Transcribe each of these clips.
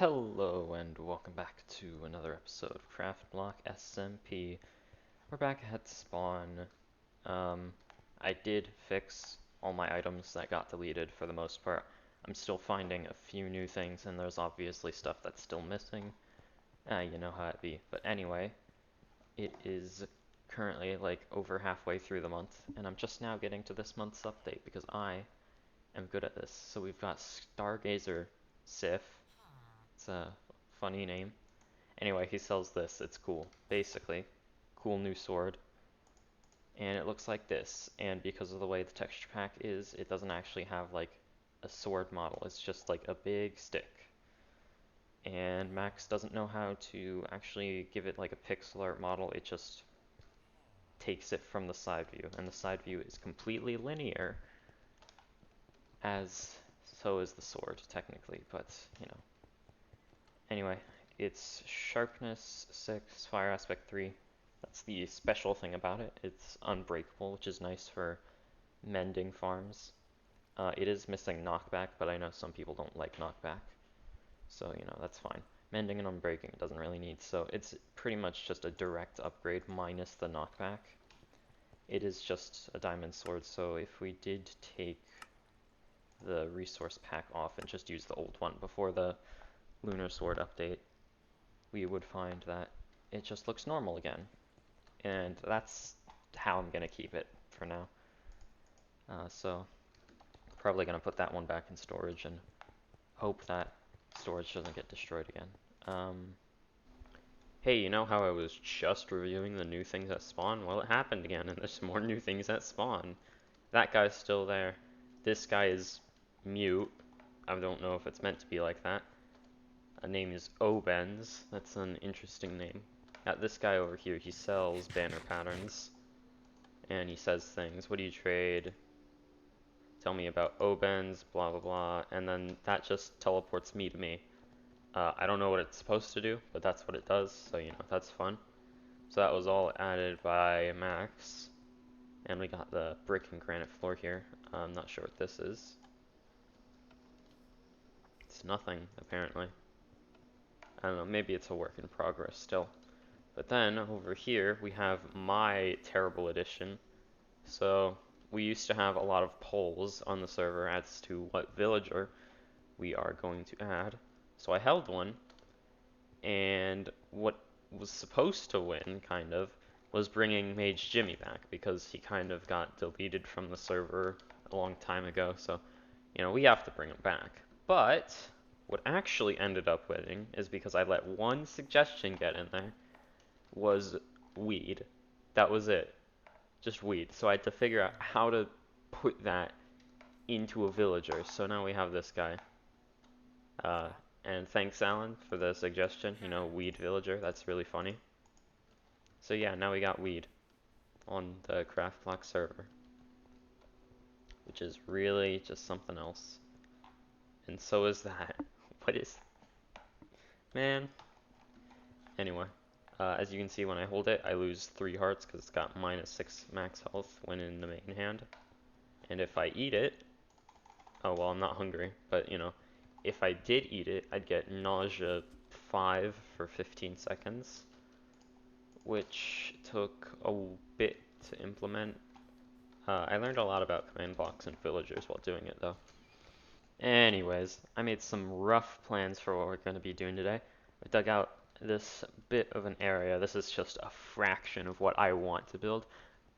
Hello and welcome back to another episode of Craftblock SMP. We're back at spawn. I did fix all my items that got deleted for the most part. I'm still finding a few new things and there's obviously stuff that's still missing. You know how it be. But anyway, it is currently like over halfway through the month and I'm just now getting to this month's update because I am good at this. So we've got Stargazer Sif. It's a funny name. Anyway, he sells this. It's cool. Basically, cool new sword. And it looks like this. And because of the way the texture pack is, it doesn't actually have like a sword model. It's just like a big stick. And Max doesn't know how to actually give it like a pixel art model. It just takes it from the side view. And the side view is completely linear, as so is the sword technically, but you know. Anyway, it's sharpness 6, fire aspect 3. That's the special thing about it. It's unbreakable, which is nice for mending farms. It is missing knockback, but I know some people don't like knockback. So, you know, that's fine. Mending and unbreaking it doesn't really need, so it's pretty much just a direct upgrade minus the knockback. It is just a diamond sword, so if we did take the resource pack off and just use the old one before the lunar sword update, we would find that it just looks normal again. And that's how I'm going to keep it for now. So probably going to put that one back in storage and hope that storage doesn't get destroyed again. Hey, you know how I was just reviewing the new things at spawn? Well, it happened again, and there's more new things at spawn. That guy's still there. This guy is mute. I don't know if it's meant to be like that. A name is Obenz. That's an interesting name. This guy over here, he sells banner patterns. And he says things. What do you trade? Tell me about Obenz, blah blah blah. And then that just teleports me to me. I don't know what it's supposed to do, but that's what it does. So, you know, that's fun. So that was all added by Max. And we got the brick and granite floor here. I'm not sure what this is. It's nothing, apparently. I don't know, maybe it's a work in progress still. But then over here we have my terrible edition. So we used to have a lot of polls on the server as to what villager we are going to add. So I held one, and what was supposed to win, kind of, was bringing Mage Jimmy back, because he kind of got deleted from the server a long time ago, so, you know, we have to bring him back. But what actually ended up winning is because I let one suggestion get in there, was weed. That was it. Just weed. So I had to figure out how to put that into a villager. So now we have this guy. And thanks, Alan, for the suggestion. You know, weed villager. That's really funny. So yeah, now we got weed on the Craftblock server, which is really just something else. And so is that. What is... Man. Anyway. As you can see, when I hold it, I lose 3 hearts because it's got -6 max health when in the main hand. And if I eat it, oh well, I'm not hungry, but you know, if I did eat it, I'd get nausea 5 for 15 seconds, which took a bit to implement. I learned a lot about command blocks and villagers while doing it though. Anyways, I made some rough plans for what we're going to be doing today. I dug out this bit of an area. This is just a fraction of what I want to build.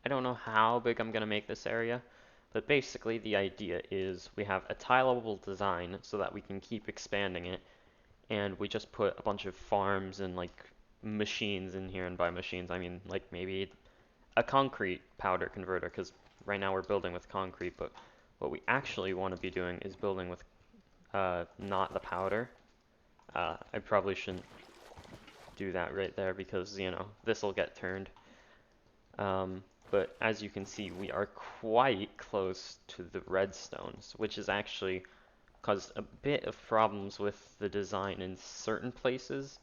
I don't know how big I'm going to make this area, but basically the idea is we have a tileable design so that we can keep expanding it, and we just put a bunch of farms and like machines in here, and by machines I mean like maybe a concrete powder converter, because right now we're building with concrete, but what we actually want to be doing is building with not the powder. I probably shouldn't do that right there because, you know, this will get turned. But as you can see, we are quite close to the redstones, which has actually caused a bit of problems with the design in certain places,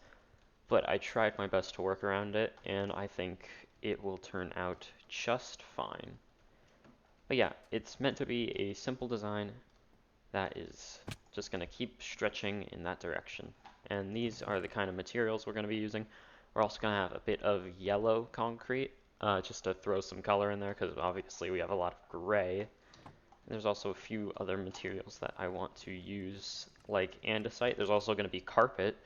but I tried my best to work around it, and I think it will turn out just fine. But yeah, it's meant to be a simple design that is just going to keep stretching in that direction. And these are the kind of materials we're going to be using. We're also going to have a bit of yellow concrete, just to throw some color in there, because obviously we have a lot of gray. There's also a few other materials that I want to use, like andesite. There's also going to be carpet,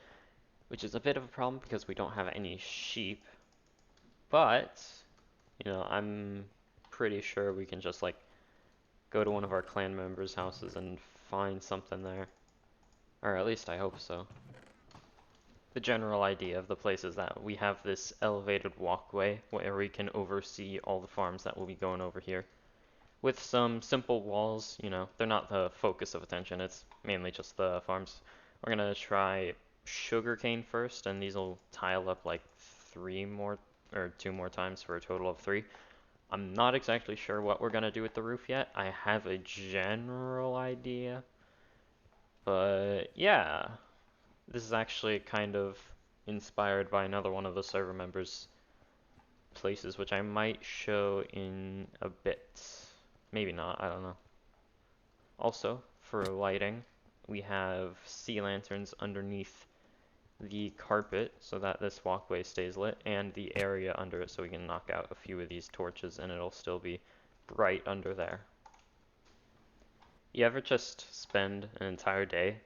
which is a bit of a problem because we don't have any sheep. But, I'm pretty sure we can just, like, go to one of our clan members' houses and find something there. Or at least I hope so. The general idea of the place is that we have this elevated walkway where we can oversee all the farms that will be going over here. With some simple walls, they're not the focus of attention, it's mainly just the farms. We're gonna try sugarcane first, and these will tile up like 2 more times for a total of 3. I'm not exactly sure what we're gonna do with the roof yet. I have a general idea, but yeah, this is actually kind of inspired by another one of the server members' places, which I might show in a bit. Maybe not, I don't know. Also, for lighting, we have sea lanterns underneath the carpet so that this walkway stays lit, and the area under it so we can knock out a few of these torches and it'll still be bright under there. You ever just spend an entire day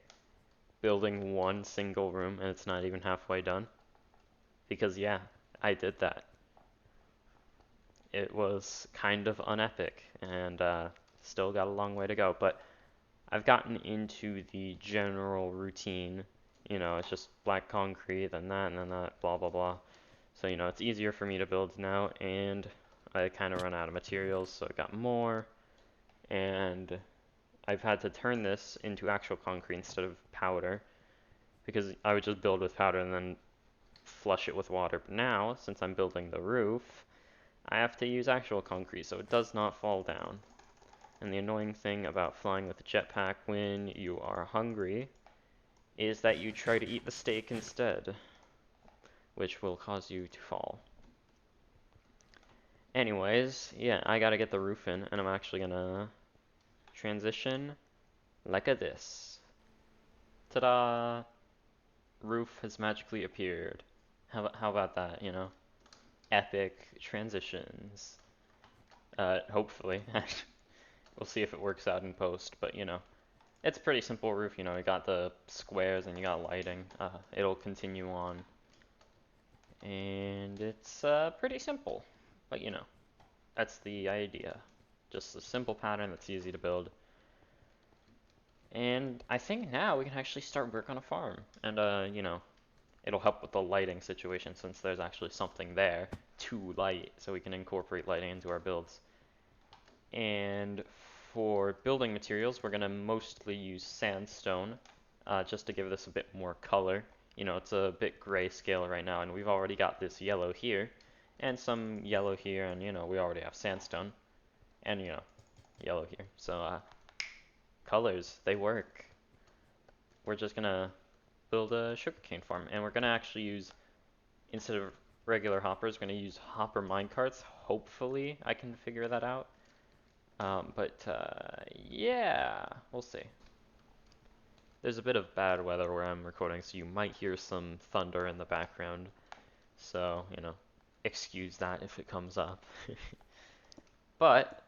building one single room and it's not even halfway done? Because yeah, I did that. It was kind of unepic and still got a long way to go, but I've gotten into the general routine. It's just black concrete, then that, and then that, blah, blah, blah. So, it's easier for me to build now, and I kind of run out of materials, so I got more, and I've had to turn this into actual concrete instead of powder, because I would just build with powder and then flush it with water. But now, since I'm building the roof, I have to use actual concrete, so it does not fall down. And the annoying thing about flying with a jetpack when you are hungry is that you try to eat the steak instead, which will cause you to fall. Anyways, yeah, I gotta get the roof in, and I'm actually gonna transition like a this. Ta-da! Roof has magically appeared. How about that, Epic transitions. Hopefully. We'll see if it works out in post, but it's a pretty simple roof, you got the squares and you got lighting. It'll continue on. And it's pretty simple, but that's the idea. Just a simple pattern that's easy to build. And I think now we can actually start work on a farm. And, it'll help with the lighting situation since there's actually something there to light, so we can incorporate lighting into our builds. And for building materials, we're going to mostly use sandstone, just to give this a bit more color. It's a bit grayscale right now, and we've already got this yellow here, and some yellow here, and we already have sandstone, and yellow here. So, colors, they work. We're just going to build a sugarcane farm, and we're going to actually use, instead of regular hoppers, we're going to use hopper minecarts. Hopefully, I can figure that out. Yeah, we'll see. There's a bit of bad weather where I'm recording, so you might hear some thunder in the background. So, excuse that if it comes up. But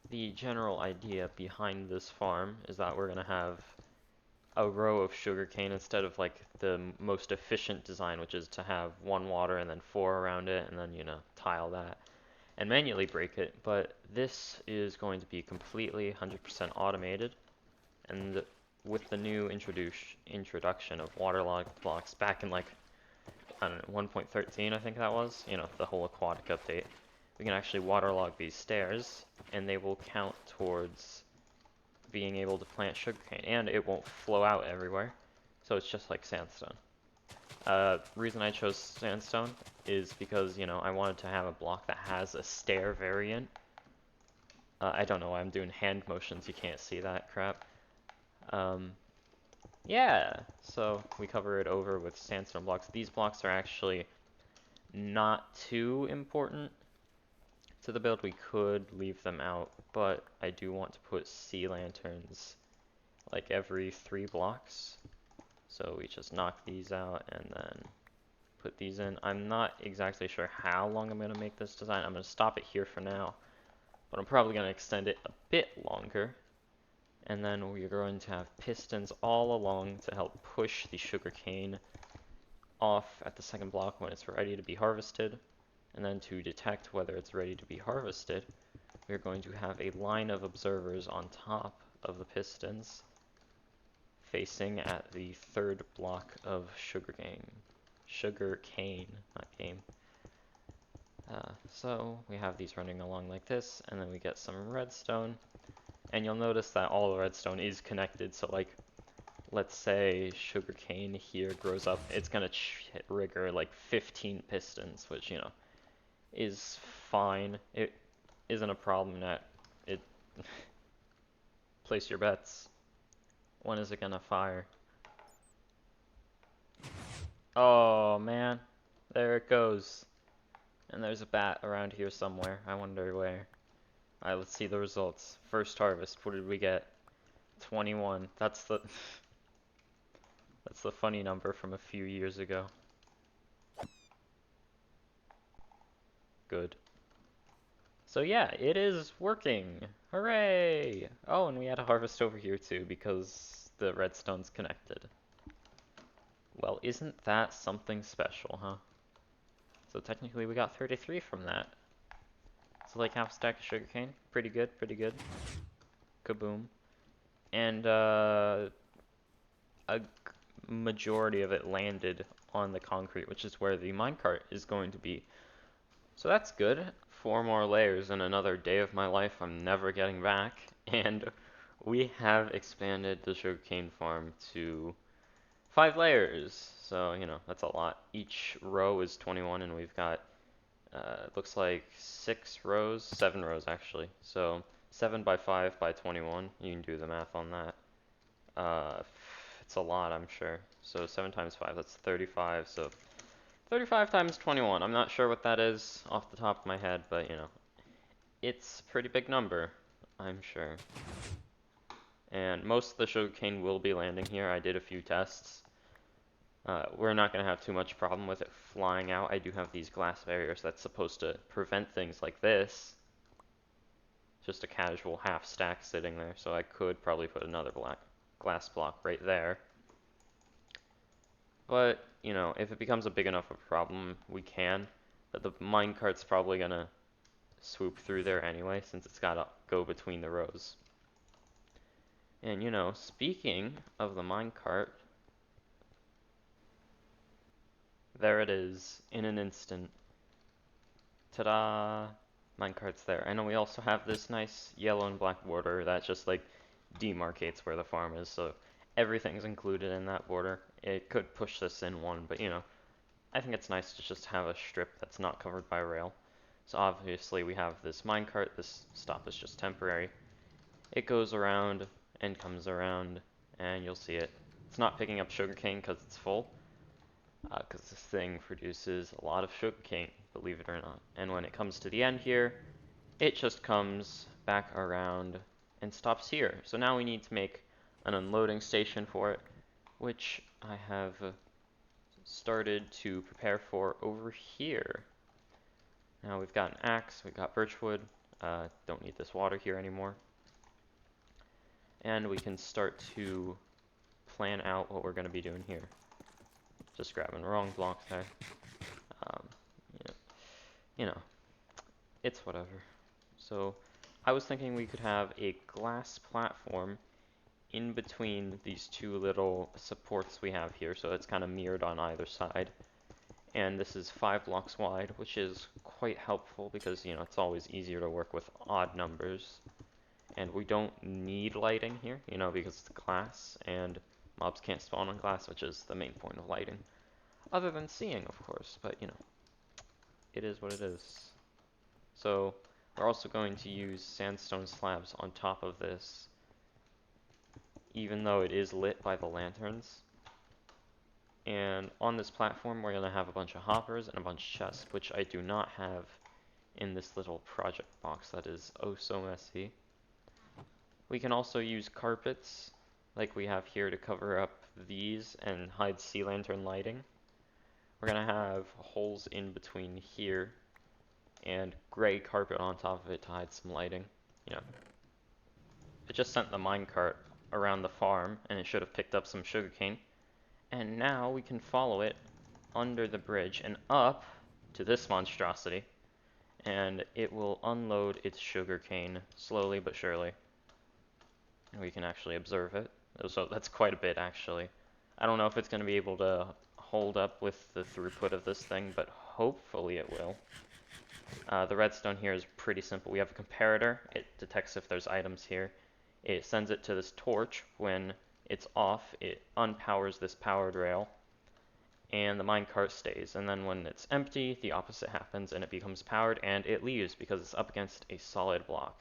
the general idea behind this farm is that we're going to have a row of sugarcane instead of like the most efficient design, which is to have 1 water and then 4 around it, and then, tile that and manually break it. But this is going to be completely 100% automated, and with the new introduction of waterlogged blocks back in, like, I don't know, 1.13 I think that was, the whole aquatic update, we can actually waterlog these stairs, and they will count towards being able to plant sugarcane, and it won't flow out everywhere, so it's just like sandstone. Reason I chose sandstone is because, I wanted to have a block that has a stair variant. I don't know why I'm doing hand motions, you can't see that crap. Yeah, so we cover it over with sandstone blocks. These blocks are actually not too important to the build. We could leave them out, but I do want to put sea lanterns like every 3 blocks. So we just knock these out and then put these in. I'm not exactly sure how long I'm going to make this design. I'm going to stop it here for now, but I'm probably going to extend it a bit longer. And then we're going to have pistons all along to help push the sugarcane off at the second block when it's ready to be harvested. And then to detect whether it's ready to be harvested, we're going to have a line of observers on top of the pistons facing at the third block of sugarcane, not game. So we have these running along like this, and then we get some redstone, and you'll notice that all the redstone is connected. So like, let's say sugarcane here grows up, it's gonna trigger like 15 pistons, which, you know, is fine. It isn't a problem that it place your bets. When is it gonna fire? Oh man, there it goes. And there's a bat around here somewhere. I wonder where. Alright, let's see the results. First harvest, what did we get? 21. That's the that's the funny number from a few years ago. Good. So yeah, it is working. Hooray! Oh, and we had a harvest over here too because the redstone's connected. Well, isn't that something special, huh? So technically we got 33 from that. So like half a stack of sugarcane. Pretty good, pretty good. Kaboom. And a majority of it landed on the concrete, which is where the minecart is going to be. So that's good. 4 more layers in another day of my life I'm never getting back. And we have expanded the sugarcane farm to 5 layers. So, you know, that's a lot. Each row is 21, and we've got, looks like 6 rows, 7 rows actually. So 7 by 5 by 21. You can do the math on that. It's a lot, I'm sure. So 7 times 5, that's 35. So 35 times 21. I'm not sure what that is off the top of my head, but you know, it's a pretty big number, I'm sure. And most of the sugarcane will be landing here. I did a few tests. We're not going to have too much problem with it flying out. I do have these glass barriers that's supposed to prevent things like this. Just a casual half stack sitting there, so I could probably put another glass block right there. But, you know, if it becomes a big enough of a problem, we can. But the minecart's probably going to swoop through there anyway, since it's got to go between the rows. And, you know, speaking of the minecart, there it is, in an instant. Ta-da! Minecart's there. I know we also have this nice yellow and black border that just, like, demarcates where the farm is, so everything's included in that border. It could push this in one, but, you know, I think it's nice to just have a strip that's not covered by rail. So obviously we have this minecart. This stop is just temporary. It goes around and comes around, and you'll see it. It's not picking up sugarcane because it's full, because this thing produces a lot of sugarcane, believe it or not. And when it comes to the end here, it just comes back around and stops here. So now we need to make an unloading station for it, which I have started to prepare for over here. Now we've got an axe, we've got birchwood, don't need this water here anymore. And we can start to plan out what we're going to be doing here. Just grabbing the wrong block there. Yeah, you know, it's whatever. So I was thinking we could have a glass platform in between these two little supports we have here, so it's kind of mirrored on either side. And this is 5 blocks wide, which is quite helpful because, you know, it's always easier to work with odd numbers. And we don't need lighting here, you know, because it's glass and mobs can't spawn on glass, which is the main point of lighting. Other than seeing, of course, but, you know, it is what it is. So we're also going to use sandstone slabs on top of this, even though it is lit by the lanterns. And on this platform, we're going to have a bunch of hoppers and a bunch of chests, which I do not have in this little project box that is oh so messy. We can also use carpets, like we have here, to cover up these and hide sea lantern lighting. We're gonna have holes in between here and gray carpet on top of it to hide some lighting. You know, it just sent the minecart around the farm and it should have picked up some sugarcane. And now we can follow it under the bridge and up to this monstrosity, and it will unload its sugarcane slowly but surely. And we can actually observe it. So that's quite a bit, actually. I don't know if it's going to be able to hold up with the throughput of this thing, but hopefully it will. The redstone here is pretty simple. We have a comparator. It detects if there's items here. It sends it to this torch. When it's off, it unpowers this powered rail, and the minecart stays. And then when it's empty, the opposite happens, and it becomes powered, and it leaves because it's up against a solid block.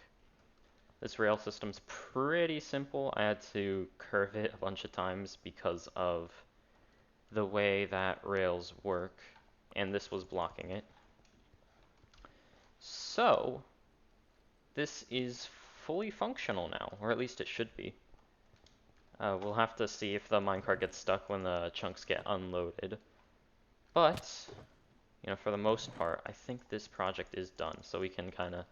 This rail system's pretty simple. I had to curve it a bunch of times because of the way that rails work, and this was blocking it. So, this is fully functional now, or at least it should be. We'll have to see if the minecart gets stuck when the chunks get unloaded. But, you know, for the most part, I think this project is done, so we can kind of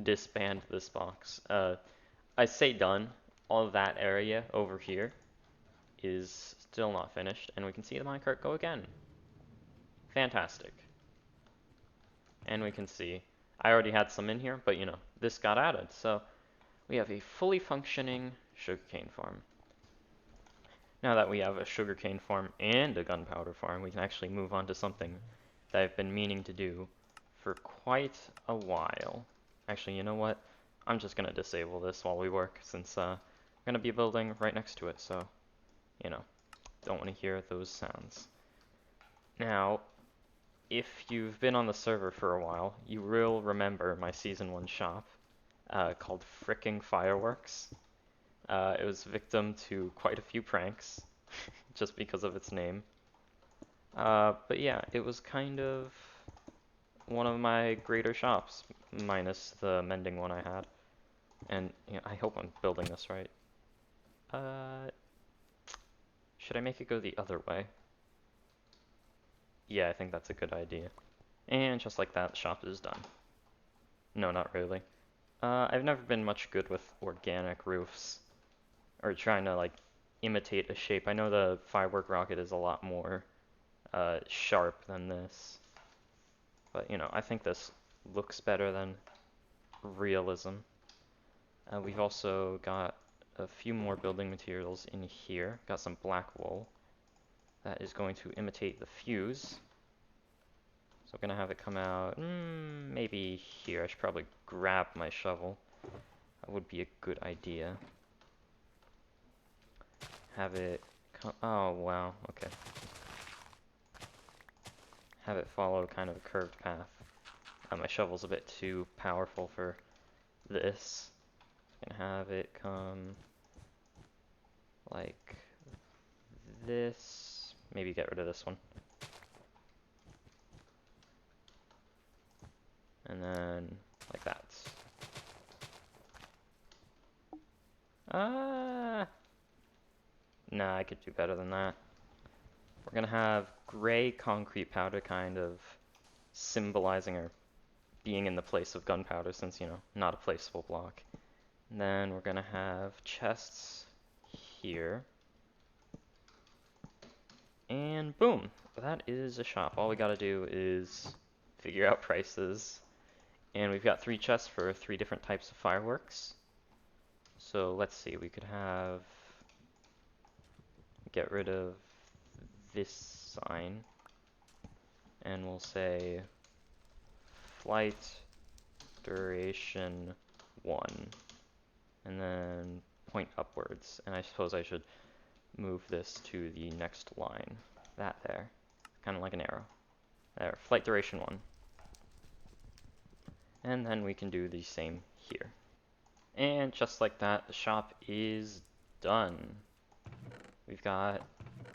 disband this box. I say done, all of that area over here is still not finished, and we can see the minecart go again. Fantastic. And we can see, I already had some in here, but you know, this got added, so we have a fully functioning sugarcane farm. Now that we have a sugarcane farm and a gunpowder farm, we can actually move on to something that I've been meaning to do for quite a while. Actually, you know what? I'm just going to disable this while we work, since I'm going to be building right next to it, so, you know, don't want to hear those sounds. Now, if you've been on the server for a while, you will remember my Season 1 shop, called Fricking Fireworks. It was victim to quite a few pranks, just because of its name. But yeah, it was kind of one of my greater shops, minus the mending one I had. And you know, I hope I'm building this right. Should I make it go the other way? Yeah, I think that's a good idea. And just like that, the shop is done. No, not really. I've never been much good with organic roofs, or trying to like imitate a shape. I know the firework rocket is a lot more sharp than this, but you know, I think this looks better than realism. We've also got a few more building materials in here. Got some black wool that is going to imitate the fuse. So I'm gonna have it come out maybe here. I should probably grab my shovel. That would be a good idea. Have it come, oh wow, okay. Have it follow kind of a curved path. My shovel's a bit too powerful for this. And have it come like this. Maybe get rid of this one. And then like that. Nah, I could do better than that. We're gonna have gray concrete powder kind of symbolizing or being in the place of gunpowder, since, you know, not a placeable block. And then we're gonna have chests here. And boom, that is a shop. All we gotta do is figure out prices. And we've got 3 chests for 3 different types of fireworks. So let's see, we could have, get rid of this sign, and we'll say flight duration 1, and then point upwards. And I suppose I should move this to the next line. That there, kind of like an arrow. There, flight duration 1. And then we can do the same here. And just like that, the shop is done. We've got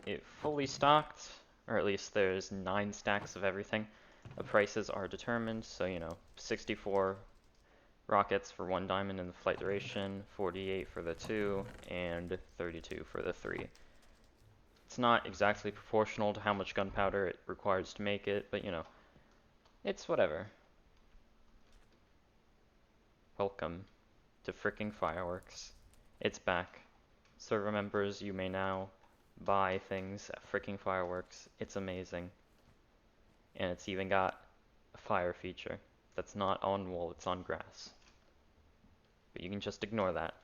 it fully stocked, or at least there's 9 stacks of everything. The prices are determined, so you know, 64 rockets for 1 diamond in the flight duration, 48 for the 2, and 32 for the 3. It's not exactly proportional to how much gunpowder it requires to make it, but you know, it's whatever. Welcome to fricking fireworks. It's back. Server members, you may now buy things at fricking fireworks. It's amazing. And it's even got a fire feature that's not on wool, it's on grass. But you can just ignore that.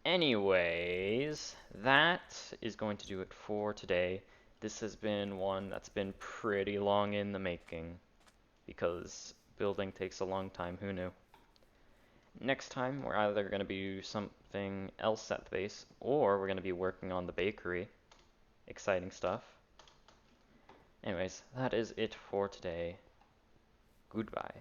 Anyways, that is going to do it for today. This has been one that's been pretty long in the making, because building takes a long time, who knew? Next time, we're either going to do something else at the base, or we're going to be working on the bakery. Exciting stuff. Anyways, that is it for today. Goodbye.